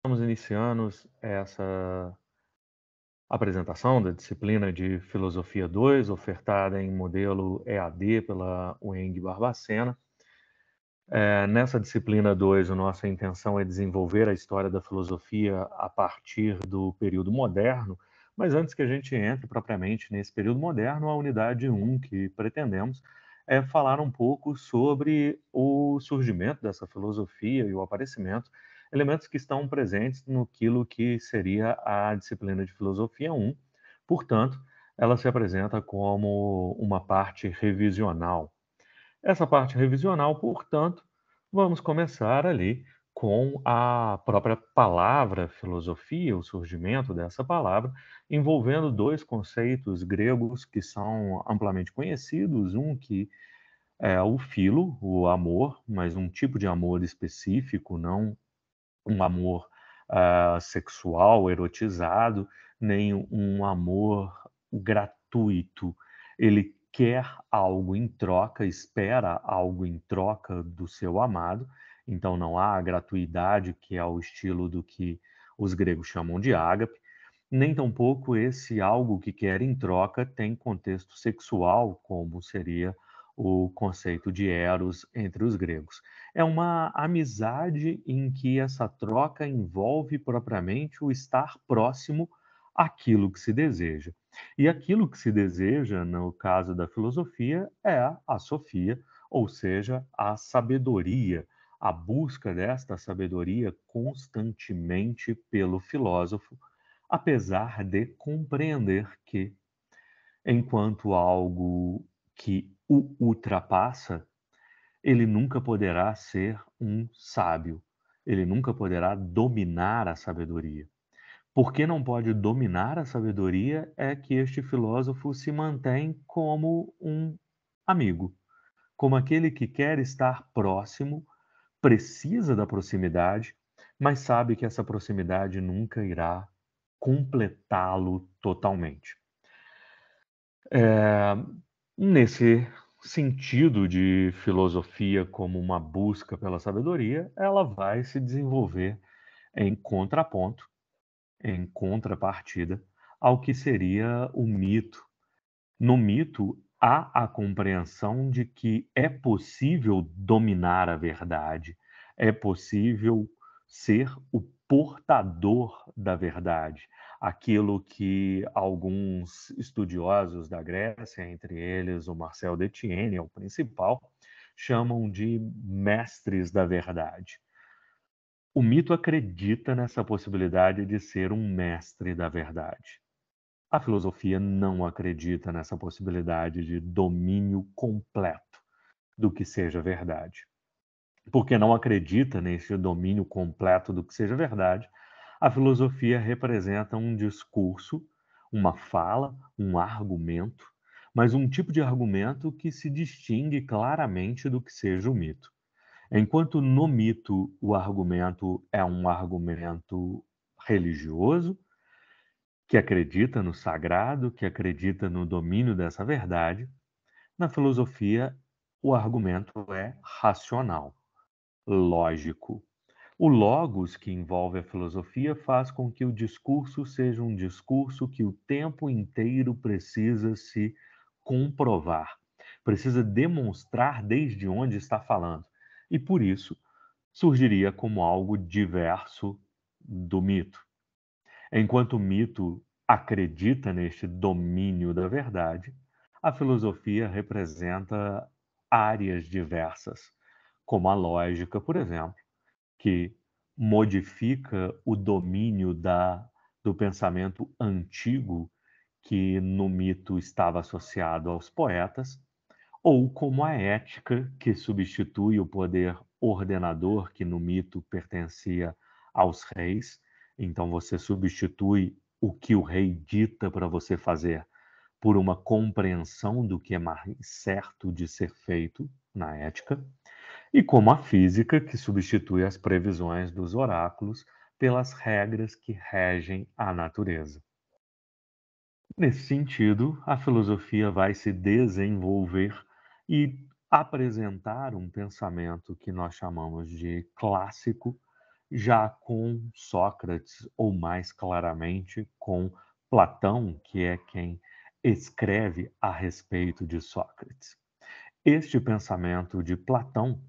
Estamos iniciando essa apresentação da disciplina de Filosofia 2, ofertada em modelo EAD pela UENG Barbacena. Nessa disciplina 2, a nossa intenção é desenvolver a história da filosofia a partir do período moderno, mas antes que a gente entre propriamente nesse período moderno, a unidade 1 que pretendemos é falar um pouco sobre o surgimento dessa filosofia e o aparecimento, elementos que estão presentes naquilo que seria a disciplina de Filosofia 1. Portanto, ela se apresenta como uma parte revisional. Essa parte revisional, portanto, vamos começar ali com a própria palavra filosofia, o surgimento dessa palavra, envolvendo dois conceitos gregos que são amplamente conhecidos, um que é o filo, o amor, mas um tipo de amor específico, não um amor sexual, erotizado, nem um amor gratuito. Ele quer algo em troca, espera algo em troca do seu amado, então não há a gratuidade que é o estilo do que os gregos chamam de ágape, nem tampouco esse algo que quer em troca tem contexto sexual, como seria o conceito de eros entre os gregos. É uma amizade em que essa troca envolve propriamente o estar próximo àquilo que se deseja. E aquilo que se deseja, no caso da filosofia, é a sofia, ou seja, a sabedoria, a busca desta sabedoria constantemente pelo filósofo, apesar de compreender que, enquanto algo que o ultrapassa, ele nunca poderá ser um sábio, ele nunca poderá dominar a sabedoria. Porque não pode dominar a sabedoria é que este filósofo se mantém como um amigo, como aquele que quer estar próximo, precisa da proximidade, mas sabe que essa proximidade nunca irá completá-lo totalmente. Eh, Nesse sentido de filosofia como uma busca pela sabedoria, ela vai se desenvolver em contraponto, em contrapartida ao que seria o mito. No mito, há a compreensão de que é possível dominar a verdade, é possível ser o portador da verdade. Aquilo que alguns estudiosos da Grécia, entre eles o Marcel Detienne, é o principal, chamam de mestres da verdade. O mito acredita nessa possibilidade de ser um mestre da verdade. A filosofia não acredita nessa possibilidade de domínio completo do que seja verdade. Porque não acredita nesse domínio completo do que seja verdade, a filosofia representa um discurso, uma fala, um argumento, mas um tipo de argumento que se distingue claramente do que seja o mito. Enquanto no mito o argumento é um argumento religioso, que acredita no sagrado, que acredita no domínio dessa verdade, na filosofia o argumento é racional, lógico. O logos que envolve a filosofia faz com que o discurso seja um discurso que o tempo inteiro precisa se comprovar, precisa demonstrar desde onde está falando. E por isso surgiria como algo diverso do mito. Enquanto o mito acredita neste domínio da verdade, a filosofia representa áreas diversas, como a lógica, por exemplo, que modifica o domínio do pensamento antigo que no mito estava associado aos poetas, ou como a ética, que substitui o poder ordenador que no mito pertencia aos reis. Então você substitui o que o rei dita para você fazer por uma compreensão do que é mais certo de ser feito na ética, e como a física, que substitui as previsões dos oráculos pelas regras que regem a natureza. Nesse sentido, a filosofia vai se desenvolver e apresentar um pensamento que nós chamamos de clássico, Já com Sócrates, ou mais claramente com Platão, que é quem escreve a respeito de Sócrates. Este pensamento de Platão,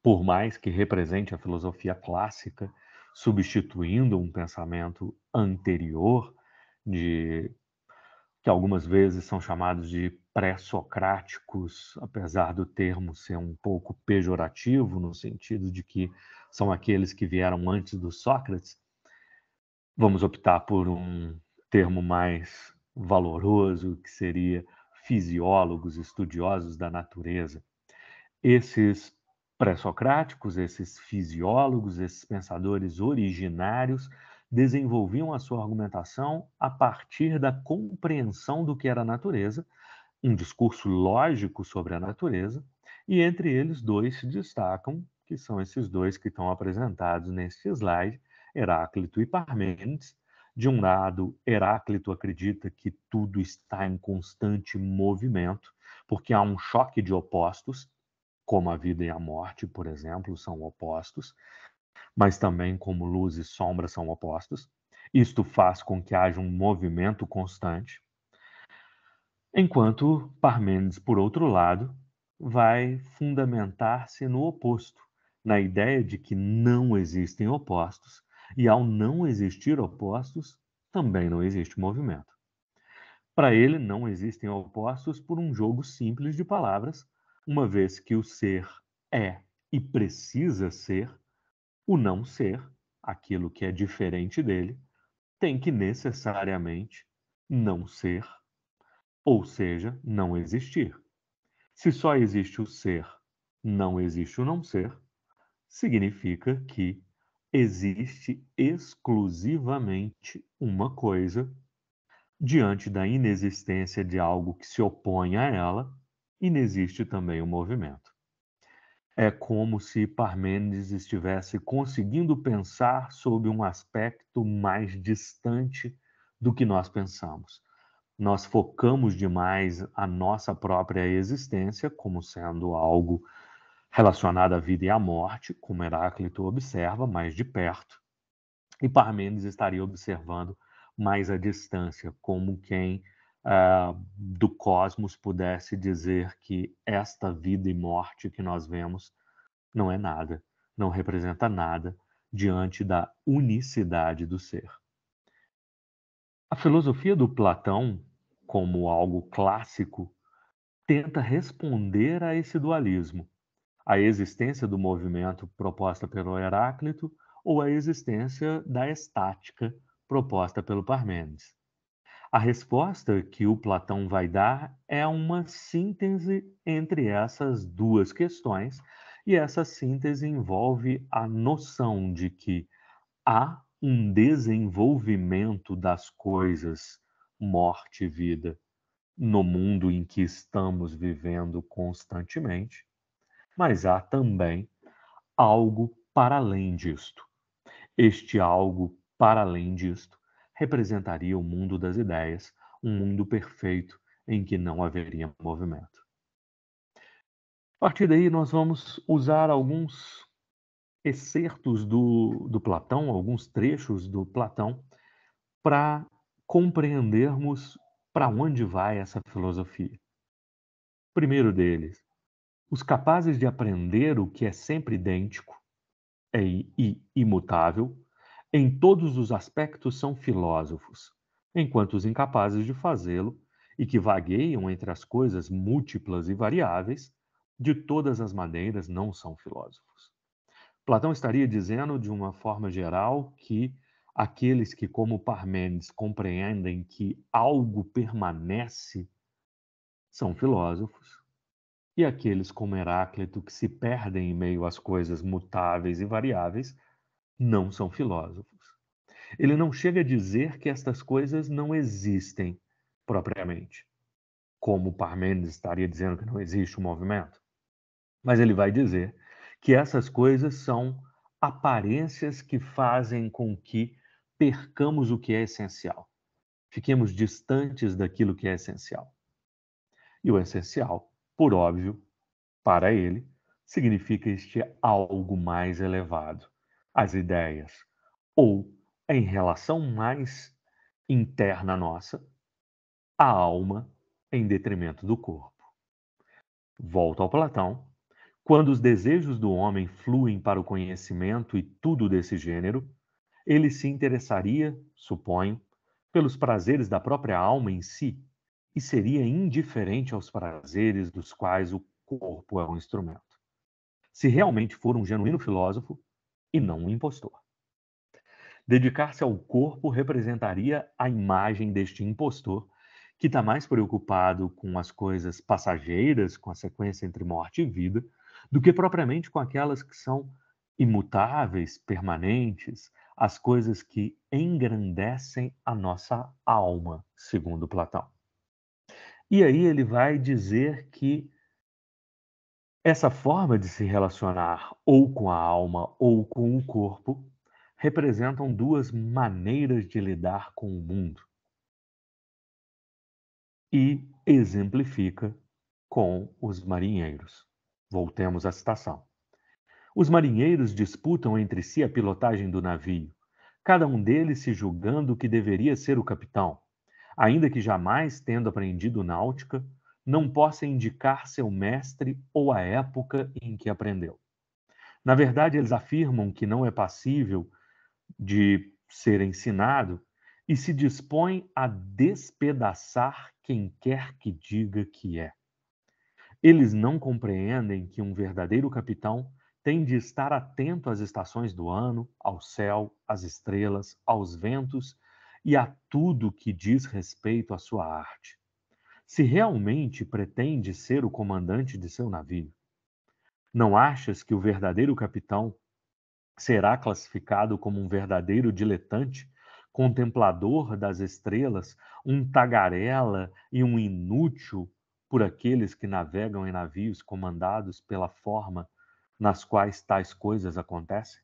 por mais que represente a filosofia clássica, substituindo um pensamento anterior, de que algumas vezes são chamados de pré-socráticos, apesar do termo ser um pouco pejorativo, no sentido de que são aqueles que vieram antes do Sócrates, vamos optar por um termo mais valoroso, que seria fisiólogos, estudiosos da natureza. Esses pré-socráticos, esses fisiólogos, esses pensadores originários, desenvolviam a sua argumentação a partir da compreensão do que era a natureza, um discurso lógico sobre a natureza, e entre eles dois se destacam, que são esses dois que estão apresentados neste slide, Heráclito e Parmênides. De um lado, Heráclito acredita que tudo está em constante movimento, porque há um choque de opostos, como a vida e a morte, por exemplo, são opostos, mas também como luz e sombra são opostos. Isto faz com que haja um movimento constante, enquanto Parmênides, por outro lado, vai fundamentar-se no oposto, na ideia de que não existem opostos, e ao não existir opostos, também não existe movimento. Para ele, não existem opostos por um jogo simples de palavras, uma vez que o ser é e precisa ser, o não ser, aquilo que é diferente dele, tem que necessariamente não ser, ou seja, não existir. Se só existe o ser, não existe o não ser, significa que existe exclusivamente uma coisa diante da inexistência de algo que se opõe a ela, inexiste também o movimento. É como se Parmênides estivesse conseguindo pensar sob um aspecto mais distante do que nós pensamos. Nós focamos demais a nossa própria existência como sendo algo relacionado à vida e à morte, como Heráclito observa mais de perto, e Parmênides estaria observando mais à distância, como quem do cosmos pudesse dizer que esta vida e morte que nós vemos não é nada, não representa nada diante da unicidade do ser. A filosofia do Platão, como algo clássico, tenta responder a esse dualismo, a existência do movimento proposta pelo Heráclito ou a existência da estática proposta pelo Parmênides. A resposta que o Platão vai dar é uma síntese entre essas duas questões, e essa síntese envolve a noção de que há um desenvolvimento das coisas, morte e vida, no mundo em que estamos vivendo constantemente, mas há também algo para além disto. Este algo para além disto representaria o mundo das ideias, um mundo perfeito em que não haveria movimento. A partir daí, nós vamos usar alguns excertos do Platão, alguns trechos do Platão, para compreendermos para onde vai essa filosofia. Primeiro deles, os capazes de aprender o que é sempre idêntico e imutável, em todos os aspectos são filósofos, enquanto os incapazes de fazê-lo e que vagueiam entre as coisas múltiplas e variáveis, de todas as maneiras não são filósofos. Platão estaria dizendo, de uma forma geral, que aqueles que, como Parmênides, compreendem que algo permanece são filósofos, e aqueles, como Heráclito, que se perdem em meio às coisas mutáveis e variáveis, não são filósofos. Ele não chega a dizer que estas coisas não existem propriamente, como Parmênides estaria dizendo que não existe o movimento, mas ele vai dizer que essas coisas são aparências que fazem com que percamos o que é essencial, fiquemos distantes daquilo que é essencial. E o essencial, por óbvio, para ele, significa este algo mais elevado, as ideias, ou em relação mais interna nossa, a alma em detrimento do corpo. Volto ao Platão. Quando os desejos do homem fluem para o conhecimento e tudo desse gênero, ele se interessaria, suponho, pelos prazeres da própria alma em si e seria indiferente aos prazeres dos quais o corpo é um instrumento. Se realmente for um genuíno filósofo e não um impostor. Dedicar-se ao corpo representaria a imagem deste impostor que está mais preocupado com as coisas passageiras, com a sequência entre morte e vida, do que propriamente com aquelas que são imutáveis, permanentes, as coisas que engrandecem a nossa alma, segundo Platão. E aí ele vai dizer que essa forma de se relacionar ou com a alma ou com o corpo representam duas maneiras de lidar com o mundo e exemplifica com os marinheiros. Voltemos à citação. Os marinheiros disputam entre si a pilotagem do navio, cada um deles se julgando que deveria ser o capitão, ainda que jamais tendo aprendido náutica, não possa indicar seu mestre ou a época em que aprendeu. Na verdade, eles afirmam que não é passível de ser ensinado e se dispõem a despedaçar quem quer que diga que é. Eles não compreendem que um verdadeiro capitão tem de estar atento às estações do ano, ao céu, às estrelas, aos ventos e a tudo que diz respeito à sua arte. Se realmente pretende ser o comandante de seu navio, não achas que o verdadeiro capitão será classificado como um verdadeiro diletante, contemplador das estrelas, um tagarela e um inútil por aqueles que navegam em navios comandados pela forma nas quais tais coisas acontecem?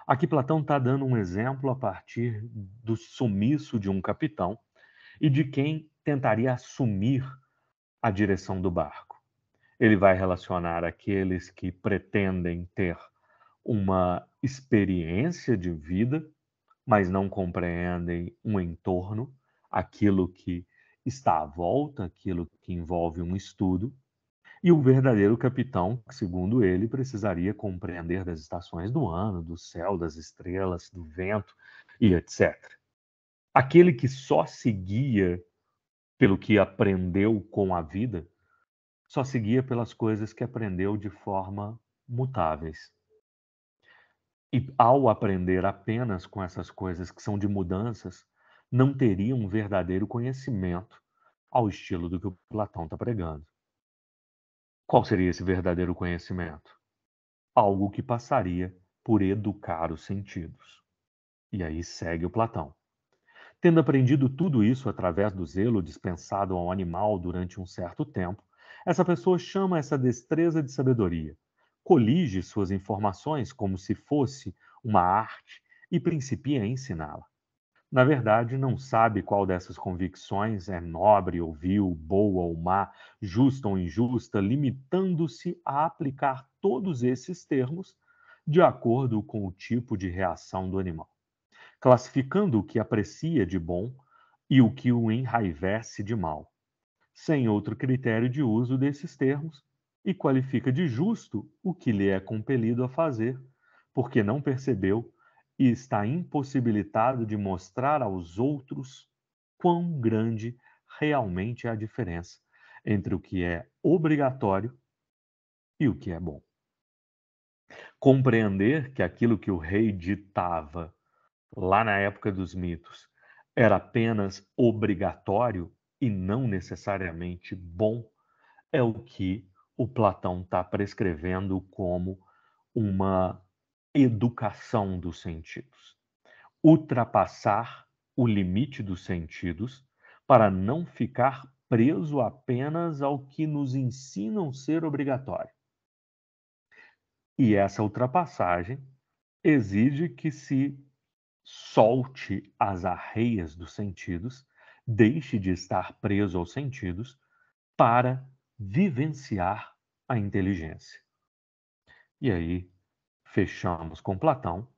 Aqui Platão está dando um exemplo a partir do sumiço de um capitão e de quem tentaria assumir a direção do barco. Ele vai relacionar aqueles que pretendem ter uma experiência de vida, mas não compreendem um entorno, aquilo que está à volta, aquilo que envolve um estudo, e o verdadeiro capitão, segundo ele, precisaria compreender das estações do ano, do céu, das estrelas, do vento e etc. Aquele que só seguia pelo que aprendeu com a vida, só seguia pelas coisas que aprendeu de forma mutáveis. E ao aprender apenas com essas coisas que são de mudanças, não teria um verdadeiro conhecimento ao estilo do que o Platão está pregando. Qual seria esse verdadeiro conhecimento? Algo que passaria por educar os sentidos. E aí segue o Platão. Tendo aprendido tudo isso através do zelo dispensado ao animal durante um certo tempo, essa pessoa chama essa destreza de sabedoria, colige suas informações como se fosse uma arte e principia a ensiná-la. Na verdade, não sabe qual dessas convicções é nobre ou vil, boa ou má, justa ou injusta, limitando-se a aplicar todos esses termos de acordo com o tipo de reação do animal, classificando o que aprecia de bom e o que o enraivece de mal, sem outro critério de uso desses termos, e qualifica de justo o que lhe é compelido a fazer, porque não percebeu e está impossibilitado de mostrar aos outros quão grande realmente é a diferença entre o que é obrigatório e o que é bom. Compreender que aquilo que o rei ditava lá na época dos mitos era apenas obrigatório e não necessariamente bom, é o que o Platão está prescrevendo como uma educação dos sentidos. Ultrapassar o limite dos sentidos para não ficar preso apenas ao que nos ensinam ser obrigatório. E essa ultrapassagem exige que se solte as arreias dos sentidos, deixe de estar preso aos sentidos para vivenciar a inteligência. E aí Fechamos com Platão.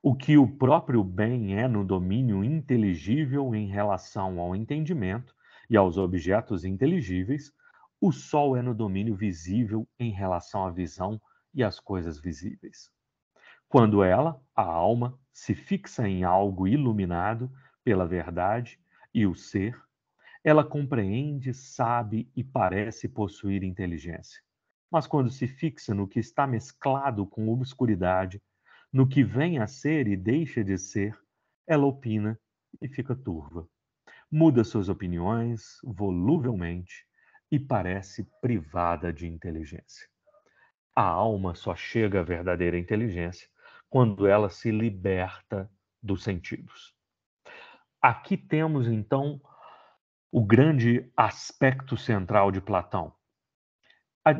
O que o próprio bem é no domínio inteligível em relação ao entendimento e aos objetos inteligíveis, o sol é no domínio visível em relação à visão e às coisas visíveis. Quando ela, a alma, se fixa em algo iluminado pela verdade e o ser, ela compreende, sabe e parece possuir inteligência. Mas quando se fixa no que está mesclado com obscuridade, no que vem a ser e deixa de ser, ela opina e fica turva. Muda suas opiniões voluvelmente e parece privada de inteligência. A alma só chega à verdadeira inteligência quando ela se liberta dos sentidos. Aqui temos então o grande aspecto central de Platão.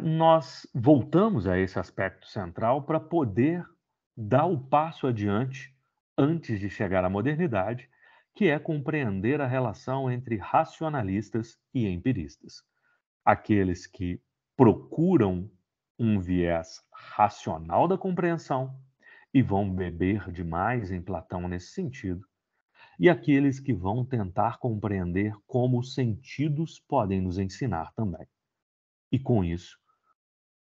Nós voltamos a esse aspecto central para poder dar o passo adiante antes de chegar à modernidade, que é compreender a relação entre racionalistas e empiristas. Aqueles que procuram um viés racional da compreensão e vão beber demais em Platão nesse sentido, e aqueles que vão tentar compreender como os sentidos podem nos ensinar também. E com isso,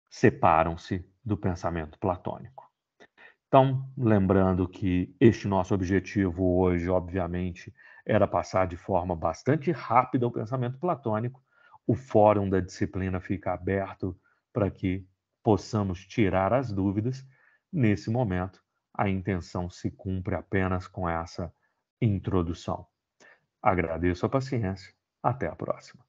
separam-se do pensamento platônico. Então, lembrando que este nosso objetivo hoje, obviamente, era passar de forma bastante rápida o pensamento platônico, o fórum da disciplina fica aberto para que possamos tirar as dúvidas. Nesse momento, a intenção se cumpre apenas com essa introdução. Agradeço a paciência. Até a próxima.